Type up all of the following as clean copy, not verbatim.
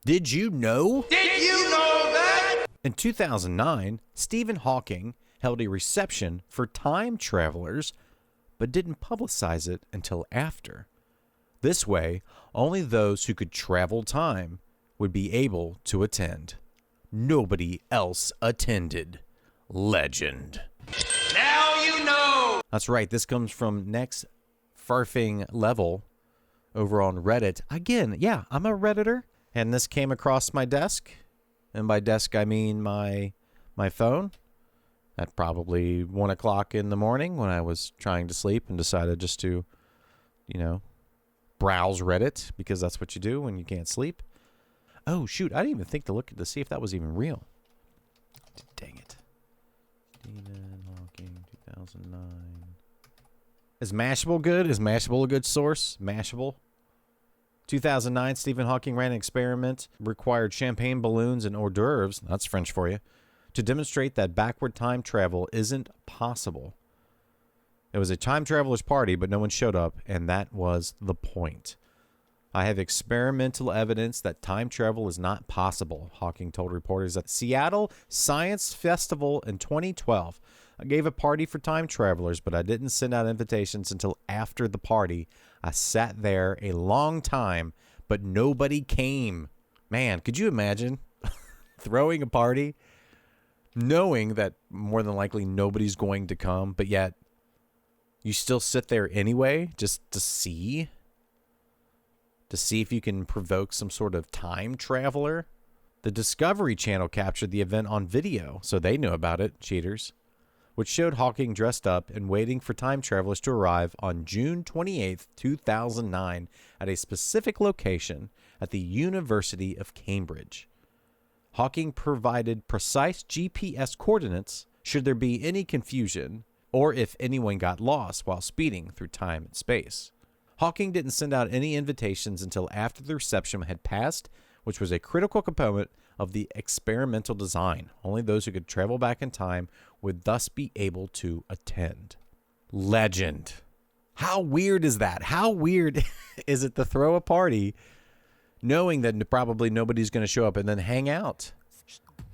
Did you know? Did you know that? In 2009, Stephen Hawking held a reception for time travelers, but didn't publicize it until after. This way, only those who could travel time would be able to attend. Nobody else attended. Legend. Now you know. That's right. This comes from Next Farfing Level over on Reddit. Again, yeah, I'm a Redditor, and this came across my desk. And by desk, I mean my phone at probably 1 o'clock in the morning when I was trying to sleep and decided just to, browse Reddit because that's what you do when you can't sleep. Oh, shoot. I didn't even think to look to see if that was even real. Dang it. Stephen Hawking, 2009. Is Mashable good? Is Mashable a good source? Mashable? 2009, Stephen Hawking ran an experiment, required champagne balloons and hors d'oeuvres, that's French for you, to demonstrate that backward time travel isn't possible. It was a time traveler's party, but no one showed up, and that was the point. I have experimental evidence that time travel is not possible, Hawking told reporters at the Seattle Science Festival in 2012. I gave a party for time travelers, but I didn't send out invitations until after the party. I sat there a long time, but nobody came. Man, could you imagine throwing a party, knowing that more than likely nobody's going to come, but yet you still sit there anyway just to see if you can provoke some sort of time traveler? The Discovery Channel captured the event on video, so they knew about it, cheaters, which showed Hawking dressed up and waiting for time travelers to arrive on June 28, 2009, at a specific location at the University of Cambridge. Hawking provided precise GPS coordinates should there be any confusion or if anyone got lost while speeding through time and space. Hawking didn't send out any invitations until after the reception had passed, which was a critical component of the experimental design. Only those who could travel back in time would thus be able to attend. Legend. How weird is that? How weird is it to throw a party knowing that probably nobody's going to show up and then hang out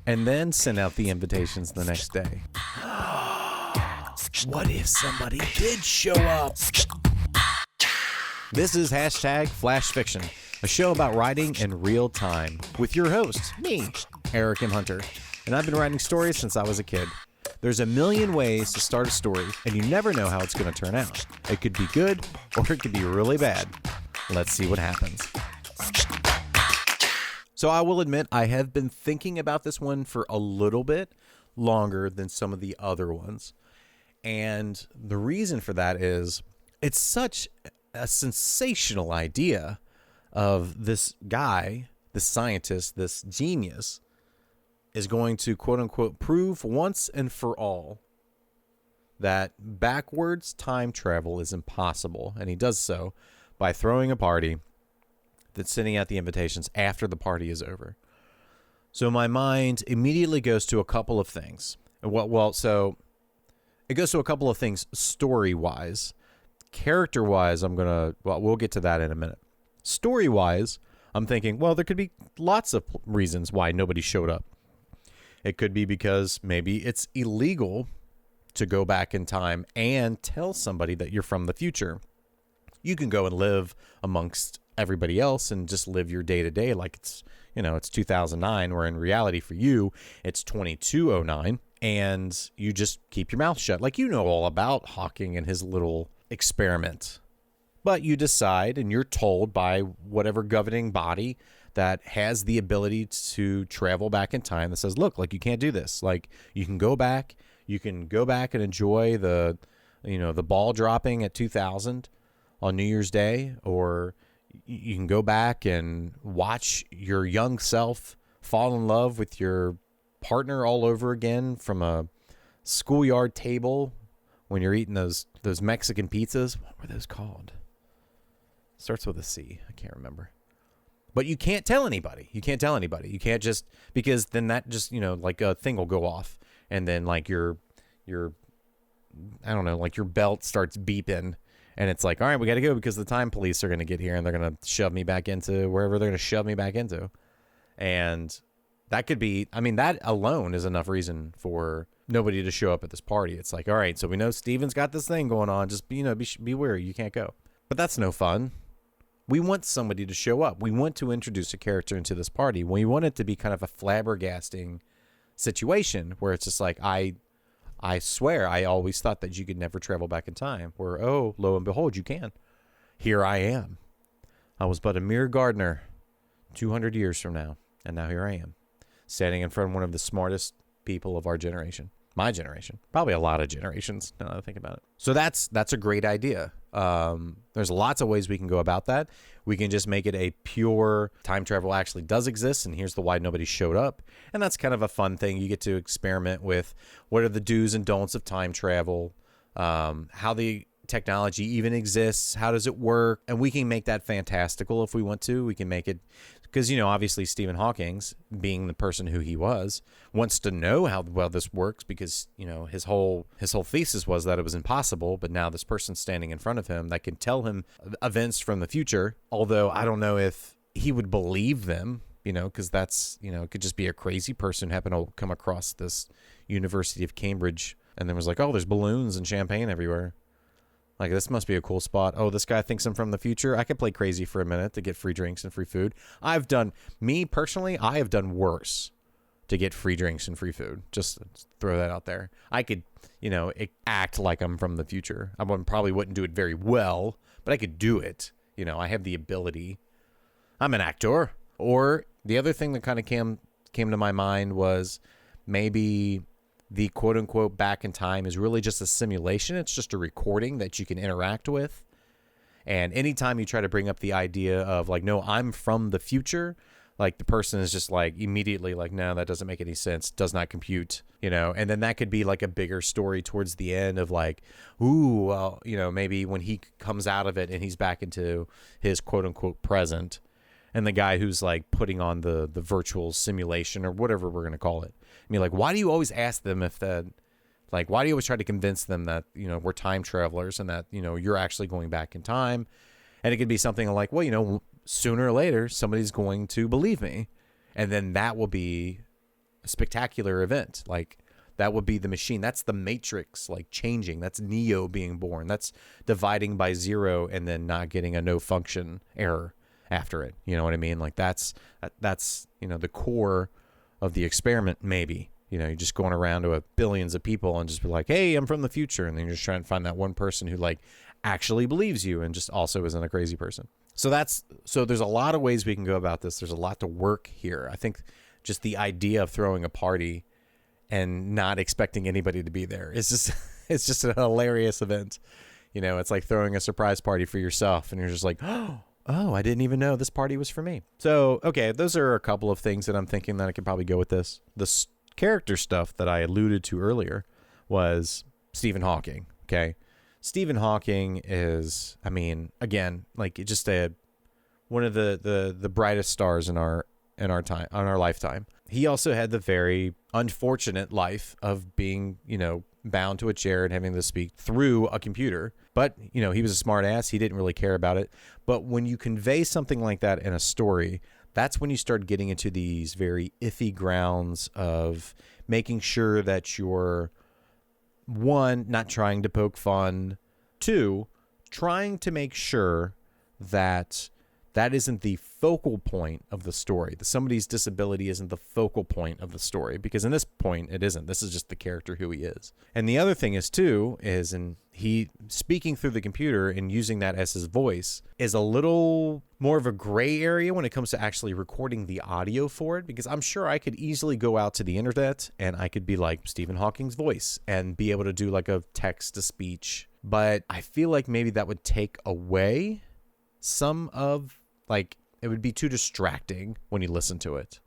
and then send out the invitations the next day? What if somebody did show up? This is hashtag Flash Fiction, a show about writing in real time with your host, me, Eric M. Hunter. And I've been writing stories since I was a kid. There's a million ways to start a story, and you never know how it's going to turn out. It could be good, or it could be really bad. Let's see what happens. So I will admit, I have been thinking about this one for a little bit longer than some of the other ones. And the reason for that is it's such a sensational idea of this guy, this scientist, this genius is going to quote unquote prove once and for all that backwards time travel is impossible. And he does so by throwing a party that's sending out the invitations after the party is over. So my mind immediately goes to a couple of things. So it goes to a couple of things story-wise. Character-wise, we'll get to that in a minute. Story-wise, I'm thinking, well, there could be lots of reasons why nobody showed up. It could be because maybe it's illegal to go back in time and tell somebody that you're from the future. You can go and live amongst everybody else and just live your day-to-day like it's 2009, where in reality for you, it's 2209, and you just keep your mouth shut. Like, you know all about Hawking and his little experiment. But you decide, and you're told by whatever governing body that has the ability to travel back in time that says, look, like, you can't do this. Like, you can go back and enjoy the ball dropping at 2000 on New Year's Day, or you can go back and watch your young self fall in love with your partner all over again from a schoolyard table when you're eating those Mexican pizzas. What were those called? Starts with a C. I can't remember. But you can't tell anybody. You can't just, because then that just, like a thing will go off, and then like your I don't know, like your belt starts beeping, and it's like, all right, we got to go because the time police are going to get here and they're going to shove me back into wherever they're going to shove me back into. And that could be, I mean, that alone is enough reason for nobody to show up at this party. It's like, all right, so we know Steven's got this thing going on. Just, be wary. You can't go. But that's no fun. We want somebody to show up. We want to introduce a character into this party. We want it to be kind of a flabbergasting situation where it's just like, I swear I always thought that you could never travel back in time. Where, oh, lo and behold, you can. Here I am. I was but a mere gardener 200 years from now. And now here I am, standing in front of one of the smartest people of our generation. My generation. Probably a lot of generations, now that I think about it. So that's a great idea. There's lots of ways we can go about that. We can just make it a pure time travel actually does exist, and here's the why nobody showed up. And that's kind of a fun thing. You get to experiment with what are the do's and don'ts of time travel, how the technology even exists, how does it work, and we can make that fantastical if we want to. We can make it, because obviously Stephen Hawkins, being the person who he was, wants to know how well this works, because his whole thesis was that it was impossible, but now this person's standing in front of him that can tell him events from the future, although I don't know if he would believe them, because that's it could just be a crazy person who happened to come across this University of Cambridge and then was like, oh, there's balloons and champagne everywhere. Like, this must be a cool spot. Oh, this guy thinks I'm from the future. I could play crazy for a minute to get free drinks and free food. Me personally, I have done worse to get free drinks and free food. Just throw that out there. I could, act like I'm from the future. Probably wouldn't do it very well, but I could do it. I have the ability. I'm an actor. Or the other thing that kind of came to my mind was maybe the quote-unquote back in time is really just a simulation. It's just a recording that you can interact with. And anytime you try to bring up the idea of like, no, I'm from the future, like the person is just like immediately like, no, that doesn't make any sense. Does not compute, and then that could be like a bigger story towards the end of like, ooh, well, maybe when he comes out of it and he's back into his quote-unquote present, and the guy who's like putting on the virtual simulation or whatever we're going to call it. I mean, like, why do you always ask them if that, like, why do you always try to convince them that, we're time travelers and that, you're actually going back in time? And it could be something like, well, sooner or later, somebody's going to believe me. And then that will be a spectacular event. Like, that would be the machine. That's the Matrix, like, changing. That's Neo being born. That's dividing by zero and then not getting a no function error after it. You know what I mean? Like, that's the core of the experiment. Maybe you're just going around to billions of people and just be like, hey, I'm from the future, and then you're just trying to find that one person who like actually believes you and just also isn't a crazy person. So there's a lot of ways we can go about this. There's a lot to work here. I think just the idea of throwing a party and not expecting anybody to be there is just it's just a hilarious event. It's like throwing a surprise party for yourself and you're just like, oh, I didn't even know this party was for me. So, okay, those are a couple of things that I'm thinking that I could probably go with this. The character stuff that I alluded to earlier was Stephen Hawking, okay? Stephen Hawking is, I mean, again, like just one of the brightest stars in our lifetime. He also had the very unfortunate life of being, bound to a chair and having to speak through a computer. But, he was a smart ass. He didn't really care about it. But when you convey something like that in a story, that's when you start getting into these very iffy grounds of making sure that you're, one, not trying to poke fun, two, trying to make sure that that isn't the focal point of the story. That somebody's disability isn't the focal point of the story, because in this point it isn't. This is just the character who he is. And the other thing is too, is in he speaking through the computer and using that as his voice is a little more of a gray area when it comes to actually recording the audio for it, because I'm sure I could easily go out to the internet and I could be like Stephen Hawking's voice and be able to do like a text to speech. But I feel like maybe that would take away some of, like, it would be too distracting when you listen to it.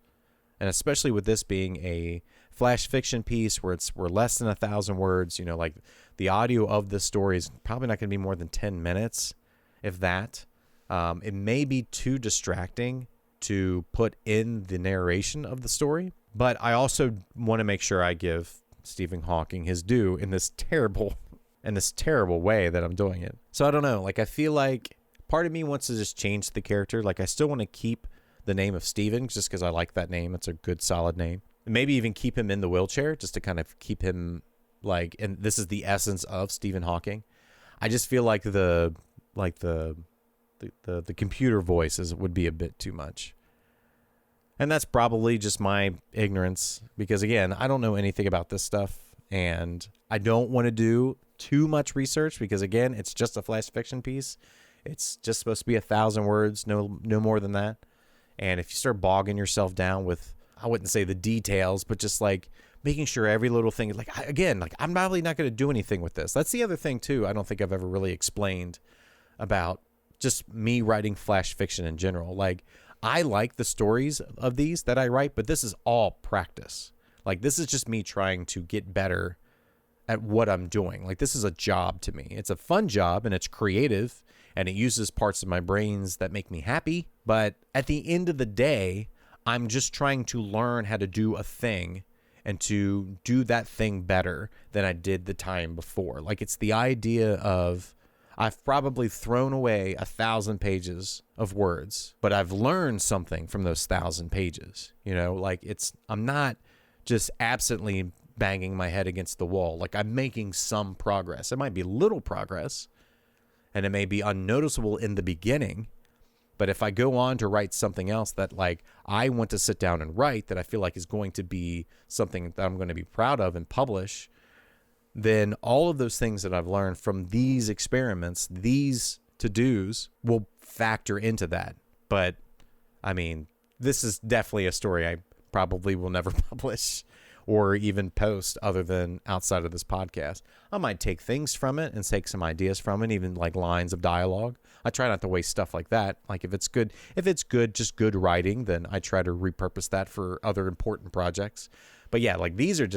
And especially with this being a flash fiction piece where we're less than 1,000 words, like the audio of this story is probably not going to be more than 10 minutes, if that. It may be too distracting to put in the narration of the story, but I also want to make sure I give Stephen Hawking his due in this terrible way that I'm doing it. So I don't know, like I feel like part of me wants to just change the character. Like I still want to keep the name of Stephen, just because I like that name. It's a good, solid name. And maybe even keep him in the wheelchair just to kind of keep him like, and this is the essence of Stephen Hawking. I just feel like the computer voices would be a bit too much. And that's probably just my ignorance because, again, I don't know anything about this stuff. And I don't want to do too much research because, again, it's just a flash fiction piece. It's just supposed to be 1,000 words, no more than that. And if you start bogging yourself down with, I wouldn't say the details, but just like making sure every little thing, like, again, like I'm probably not going to do anything with this. That's the other thing, too. I don't think I've ever really explained about just me writing flash fiction in general. Like, I like the stories of these that I write, but this is all practice. Like, this is just me trying to get better at what I'm doing. Like, this is a job to me. It's a fun job, and it's creative, and it uses parts of my brains that make me happy. But at the end of the day, I'm just trying to learn how to do a thing and to do that thing better than I did the time before. Like, it's the idea of, I've probably thrown away 1,000 pages of words, but I've learned something from those 1,000 pages. You know, like I'm not just absently banging my head against the wall. Like, I'm making some progress. It might be little progress, and it may be unnoticeable in the beginning. But if I go on to write something else that, like, I want to sit down and write that I feel like is going to be something that I'm going to be proud of and publish, then all of those things that I've learned from these experiments, these to-dos, will factor into that. But, I mean, this is definitely a story I probably will never publish or even post other than outside of this podcast. I might take things from it and take some ideas from it, even like lines of dialogue. I try not to waste stuff like that. Like, if it's good, just good writing, then I try to repurpose that for other important projects. But yeah, like these are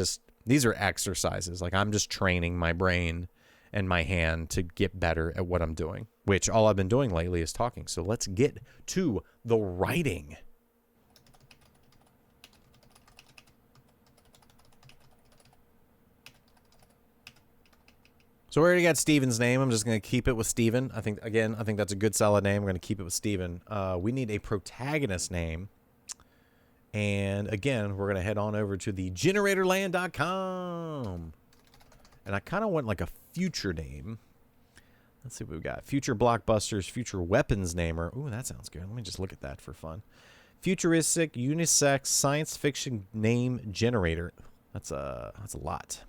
exercises. Like, I'm just training my brain and my hand to get better at what I'm doing, which all I've been doing lately is talking. So let's get to the writing. So we already got Steven's name. I'm just going to keep it with Steven. I think that's a good solid name. I'm going to keep it with Steven. We need a protagonist name. And again, we're going to head on over to the generatorland.com. And I kind of want like a future name. Let's see what we've got. Future blockbusters, future weapons namer. Ooh, that sounds good. Let me just look at that for fun. Futuristic, unisex, science fiction name generator. That's a lot.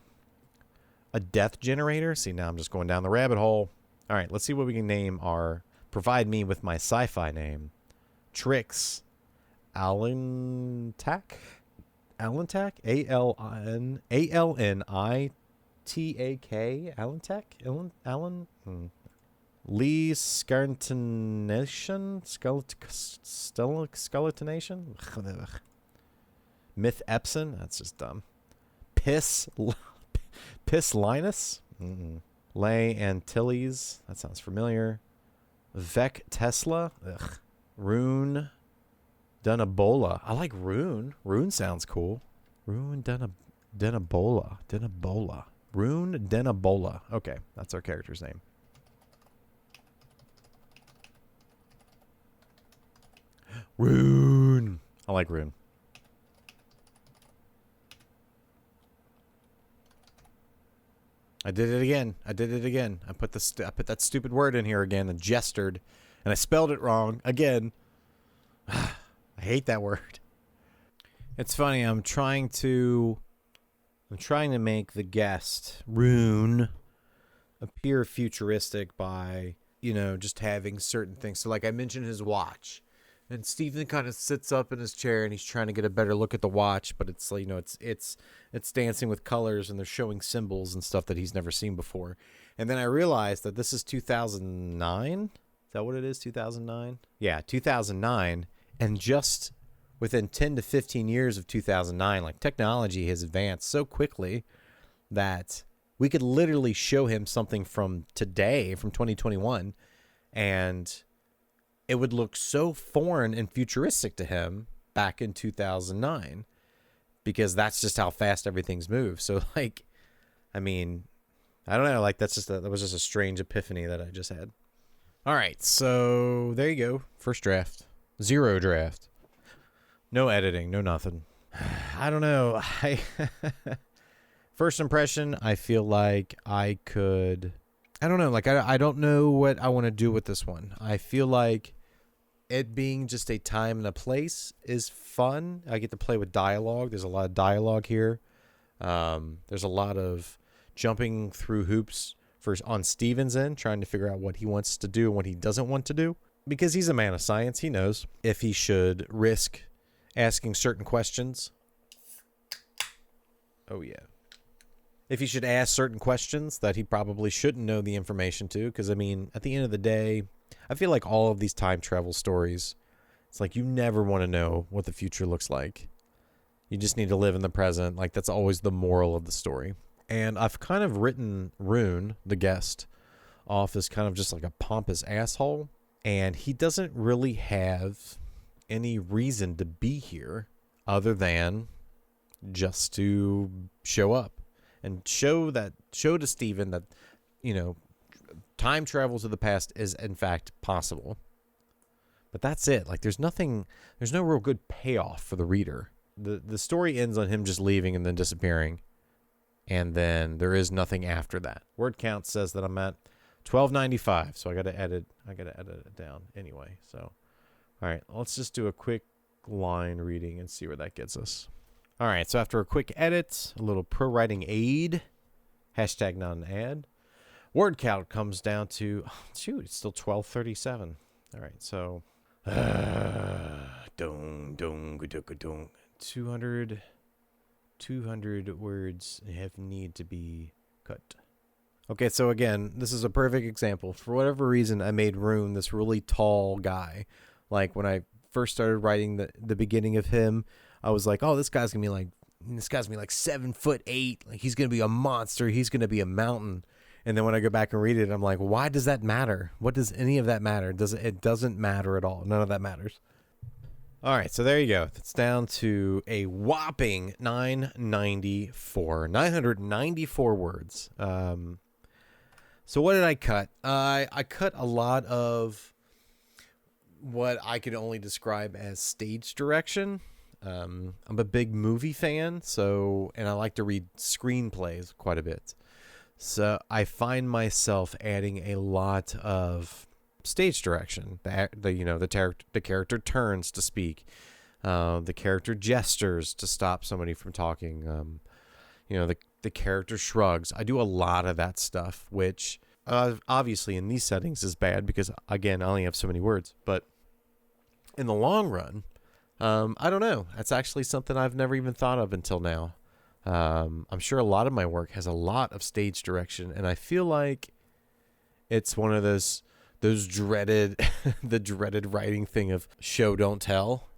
A death generator? See, now I'm just going down the rabbit hole. All right, let's see what we can name our... Provide me with my sci-fi name. Trix. Allentak? Allentak? A-L-N-I-T-A-K? Allentak? Allen? Lee Skeletonation? Skeletonation? Myth Epson? That's just dumb. Piss Linus? Lay Antilles? That sounds familiar. Vec Tesla? Ugh. Rune Dunabola. I like Rune. Rune sounds cool. Rune Dunabola. Rune Dunabola. Okay, that's our character's name. Rune. I like Rune. I did it again. I put that stupid word in here again and gestured, and I spelled it wrong again. I hate that word. It's funny. I'm trying to make the guest Rune appear futuristic by, just having certain things. So like I mentioned his watch, and Stephen kind of sits up in his chair and he's trying to get a better look at the watch, but it's like, it's dancing with colors and they're showing symbols and stuff that he's never seen before. And then I realized that this is 2009. Is that what it is? 2009? Yeah, 2009. And just within 10 to 15 years of 2009, like technology has advanced so quickly that we could literally show him something from today, from 2021, and it would look so foreign and futuristic to him back in 2009 because that's just how fast everything's moved. So like, I mean, I don't know, like that was just a strange epiphany that I just had. All right. So there you go. First draft, zero draft. No editing, no nothing. I don't know. First impression, I feel like I don't know. Like, I don't know what I want to do with this one. I feel like it being just a time and a place is fun. I get to play with dialogue. There's a lot of dialogue here. There's a lot of jumping through hoops on Stephen's end, trying to figure out what he wants to do and what he doesn't want to do. Because he's a man of science, he knows if he should risk asking certain questions. Oh, yeah. If he should ask certain questions that he probably shouldn't know the information to. Because, I mean, at the end of the day, I feel like all of these time travel stories, it's like you never want to know what the future looks like. You just need to live in the present. Like, that's always the moral of the story. And I've kind of written Rune, the guest, off as kind of just like a pompous asshole. And he doesn't really have any reason to be here other than just to show up and show to Stephen that, time travel to the past is in fact possible. But that's it. Like, there's no real good payoff for the reader. The story ends on him just leaving and then disappearing. And then there is nothing after that. Word count says that I'm at 1295, so I got to edit it down anyway. So, all right, let's just do a quick line reading and see where that gets us. All right, so after a quick edit, a little pro writing aid, hashtag not an ad, word count comes down to, it's still 1237. All right, so 200 words need to be cut. Okay, so again, this is a perfect example. For whatever reason, I made Rune this really tall guy. Like, when I first started writing the beginning of him, I was like, oh, this guy's gonna be like 7'8". Like, he's gonna be a monster. He's gonna be a mountain. And then when I go back and read it, I'm like, why does that matter? What does any of that matter? It doesn't matter at all. None of that matters. All right, so there you go. It's down to a whopping 994 words. So what did I cut? I cut a lot of what I could only describe as stage direction. I'm a big movie fan, and I like to read screenplays quite a bit. So I find myself adding a lot of stage direction. The character turns to speak. The character gestures to stop somebody from talking. The character shrugs. I do a lot of that stuff, which obviously in these settings is bad because, again, I only have so many words. But in the long run, I don't know. That's actually something I've never even thought of until now. I'm sure a lot of my work has a lot of stage direction, and I feel like it's one of those dreaded, the dreaded writing thing of show, don't tell,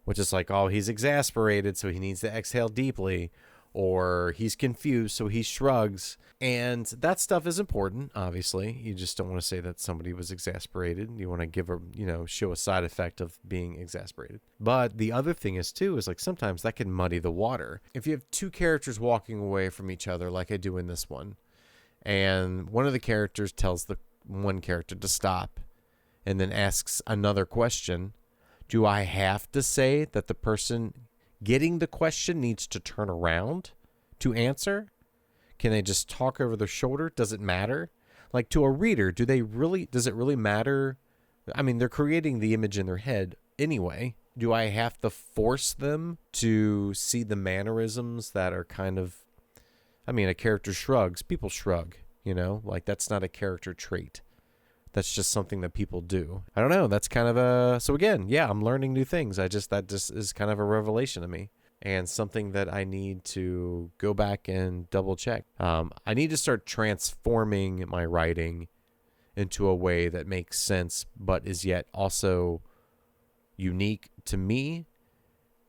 which is like, oh, he's exasperated, so he needs to exhale deeply, or he's confused, so he shrugs. And that stuff is important, obviously. You just don't want to say that somebody was exasperated. You want to show a side effect of being exasperated. But the other thing is like sometimes that can muddy the water. If you have two characters walking away from each other, like I do in this one, and one of the characters tells the one character to stop and then asks another question, do I have to say that the person getting the question needs to turn around to answer? Can they just talk over their shoulder? Does it matter? Like, to a reader, does it really matter? I mean, they're creating the image in their head anyway. Do I have to force them to see the mannerisms that are kind of, I mean, a character shrugs. People shrug, like that's not a character trait. That's just something that people do. I don't know. That's kind of so again, yeah, I'm learning new things. That just is kind of a revelation to me. And something that I need to go back and double check. I need to start transforming my writing into a way that makes sense, but is yet also unique to me.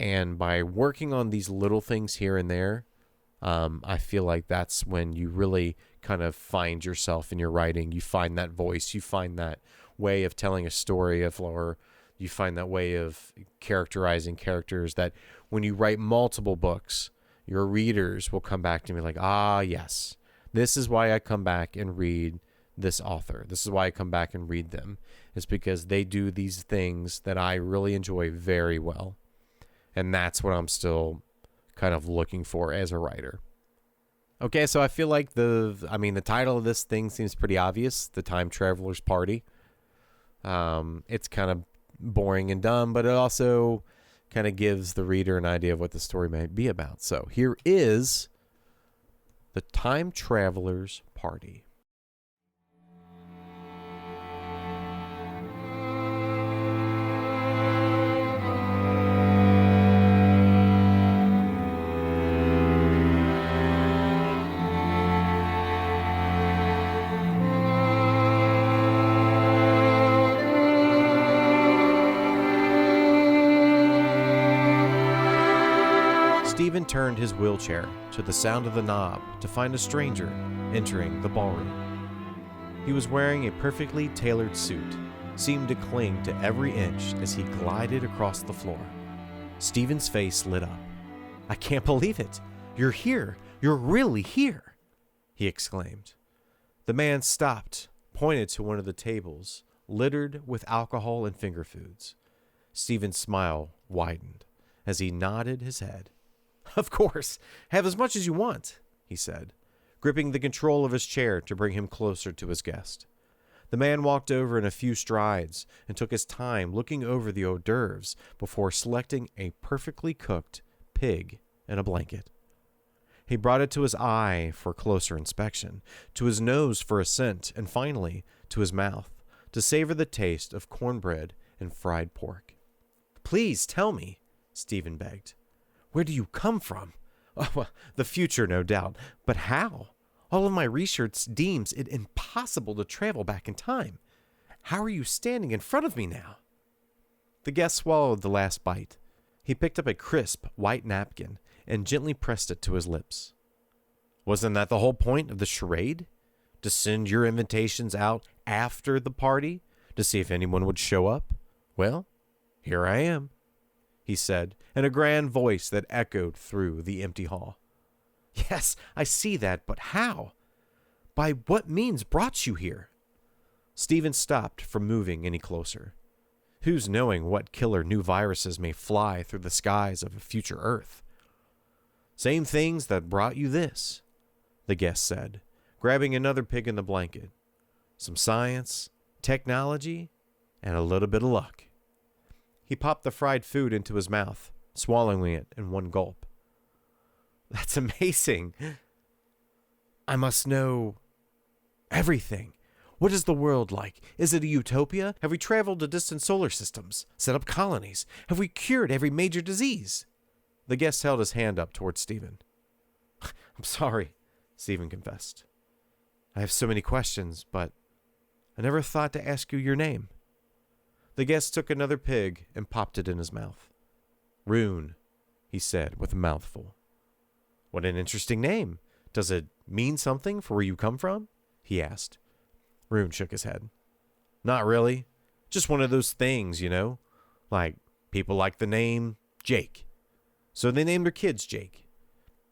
And by working on these little things here and there, I feel like that's when you really kind of find yourself in your writing. You find that voice. You find that way of telling a story, or you find that way of characterizing characters that when you write multiple books, your readers will come back to me like, yes, this is why I come back and read this author. This is why I come back and read them. It's because they do these things that I really enjoy very well. And that's what I'm still kind of looking for as a writer. Okay, so I feel like the title of this thing seems pretty obvious, The Time Traveler's Party. It's kind of boring and dumb, but it also kind of gives the reader an idea of what the story might be about. So here is The Time Traveler's Party. Stephen turned his wheelchair to the sound of the knob to find a stranger entering the ballroom. He was wearing a perfectly tailored suit, seemed to cling to every inch as he glided across the floor. Stephen's face lit up. "I can't believe it! You're here! You're really here!" he exclaimed. The man stopped, pointed to one of the tables, littered with alcohol and finger foods. Stephen's smile widened as he nodded his head. "Of course, have as much as you want," he said, gripping the control of his chair to bring him closer to his guest. The man walked over in a few strides and took his time looking over the hors d'oeuvres before selecting a perfectly cooked pig in a blanket. He brought it to his eye for closer inspection, to his nose for a scent, and finally to his mouth to savor the taste of cornbread and fried pork. "Please tell me," Stephen begged. "Where do you come from?" "Oh, well, the future, no doubt. But how? All of my research deems it impossible to travel back in time. How are you standing in front of me now?" The guest swallowed the last bite. He picked up a crisp white napkin and gently pressed it to his lips. "Wasn't that the whole point of the charade? To send your invitations out after the party to see if anyone would show up? Well, here I am," he said, in a grand voice that echoed through the empty hall. "Yes, I see that, but how? By what means brought you here?" Stephen stopped from moving any closer. Who's knowing what killer new viruses may fly through the skies of a future Earth? "Same things that brought you this," the guest said, grabbing another pig in the blanket. "Some science, technology, and a little bit of luck." He popped the fried food into his mouth, swallowing it in one gulp. "That's amazing. I must know everything. What is the world like? Is it a utopia? Have we traveled to distant solar systems, set up colonies? Have we cured every major disease?" The guest held his hand up towards Stephen. "I'm sorry," Stephen confessed. "I have so many questions, but I never thought to ask you your name." The guest took another pig and popped it in his mouth. "Rune," he said with a mouthful. "What an interesting name. Does it mean something for where you come from?" he asked. Rune shook his head. "Not really. Just one of those things, you know? Like, people like the name Jake, so they named their kids Jake.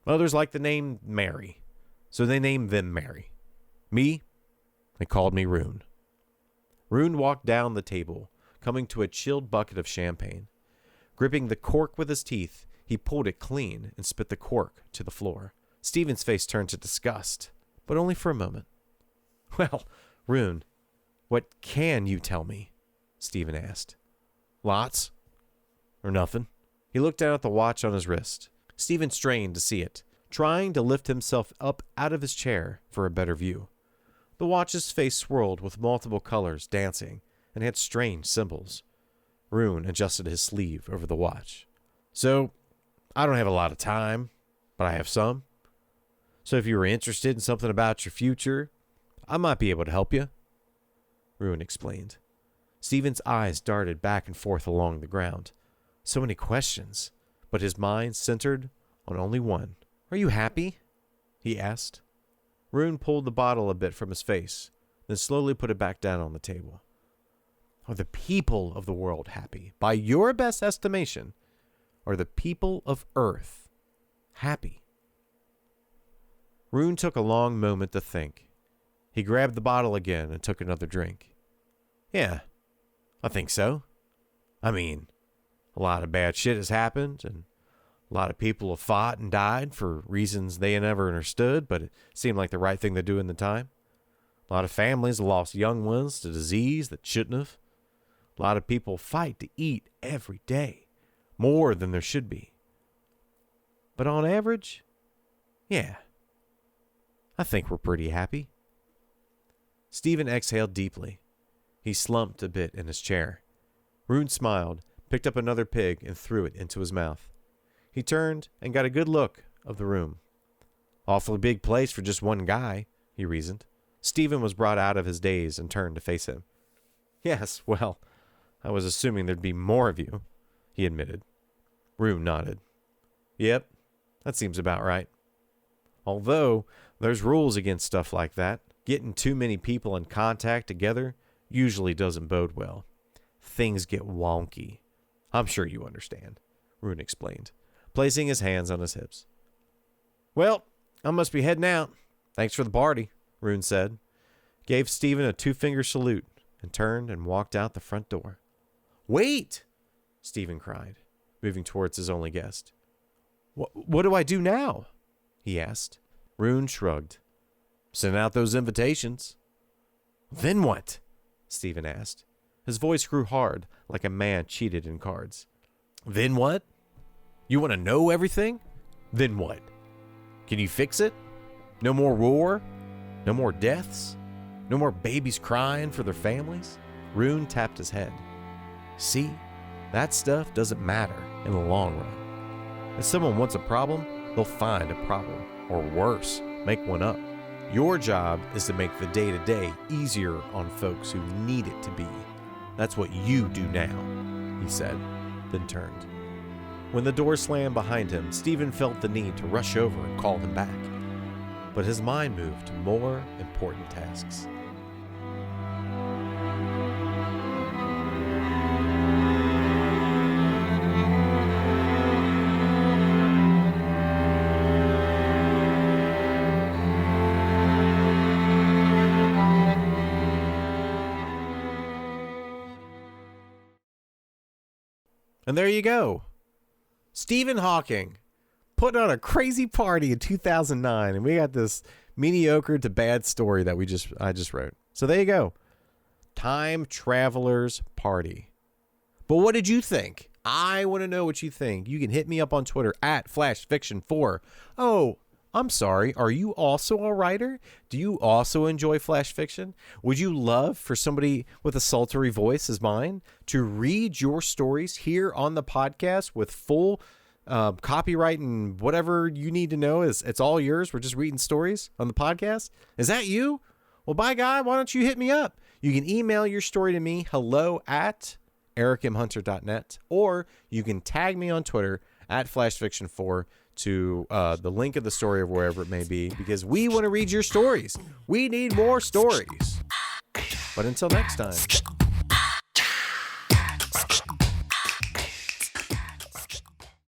Others like the name Mary, so they named them Mary. Me, they called me Rune." Rune walked down the table, coming to a chilled bucket of champagne. Gripping the cork with his teeth, he pulled it clean and spit the cork to the floor. Stephen's face turned to disgust, but only for a moment. "Well, Rune, what can you tell me?" Stephen asked. "Lots. Or nothing." He looked down at the watch on his wrist. Stephen strained to see it, trying to lift himself up out of his chair for a better view. The watch's face swirled with multiple colors dancing and had strange symbols. Rune adjusted his sleeve over the watch. "So, I don't have a lot of time, but I have some. So if you were interested in something about your future, I might be able to help you," Rune explained. Stephen's eyes darted back and forth along the ground. So many questions, but his mind centered on only one. "Are you happy?" he asked. Rune pulled the bottle a bit from his face, then slowly put it back down on the table. "Are the people of the world happy? By your best estimation, are the people of Earth happy?" Rune took a long moment to think. He grabbed the bottle again and took another drink. "Yeah, I think so. I mean, A lot of bad shit has happened, and a lot of people have fought and died for reasons they never understood, but it seemed like the right thing to do in the time. A lot of families have lost young ones to disease that shouldn't have. A lot of people fight to eat every day, more than there should be. But on average, yeah, I think we're pretty happy. Stephen exhaled deeply. He slumped a bit in his chair. Rune smiled, picked up another pig, and threw it into his mouth. He turned and got a good look of the room. Awfully big place for just one guy, he reasoned. Stephen was brought out of his daze and turned to face him. Yes, well, I was assuming there'd be more of you, he admitted. Rune nodded. Yep, that seems about right. Although there's rules against stuff like that, getting too many people in contact together usually doesn't bode well. Things get wonky. I'm sure you understand, Rune explained, placing his hands on his hips. Well, I must be heading out. Thanks for the party, Rune said, gave Stephen a 2-finger salute, and turned and walked out the front door. Wait, Stephen cried, moving towards his only guest. What do I do now? He asked. Rune shrugged. Send out those invitations. Then what? Stephen asked. His voice grew hard, like a man cheated in cards. Then what? You want to know everything? Then what? Can you fix it? No more war? No more deaths? No more babies crying for their families? Rune tapped his head. See, that stuff doesn't matter in the long run. If someone wants a problem, they'll find a problem. Or worse, make one up. Your job is to make the day-to-day easier on folks who need it to be. That's what you do now, he said, then turned. When the door slammed behind him, Stephen felt the need to rush over and call him back. But his mind moved to more important tasks. And there you go. Stephen Hawking putting on a crazy party in 2009, and we got this mediocre to bad story that I just wrote. So there you go. Time Traveler's Party. But what did you think? I want to know what you think. You can hit me up on Twitter at FlashFiction4. Oh, I'm sorry. Are you also a writer? Do you also enjoy flash fiction? Would you love for somebody with a sultry voice as mine to read your stories here on the podcast with full copyright and whatever you need to know? It's all yours. We're just reading stories on the podcast. Is that you? Well, by God, why don't you hit me up? You can email your story to me, hello@ericmhunter.net, or you can tag me on Twitter at FlashFiction4 to the link of the story of wherever it may be, because we want to read your stories. We need more stories. But until next time.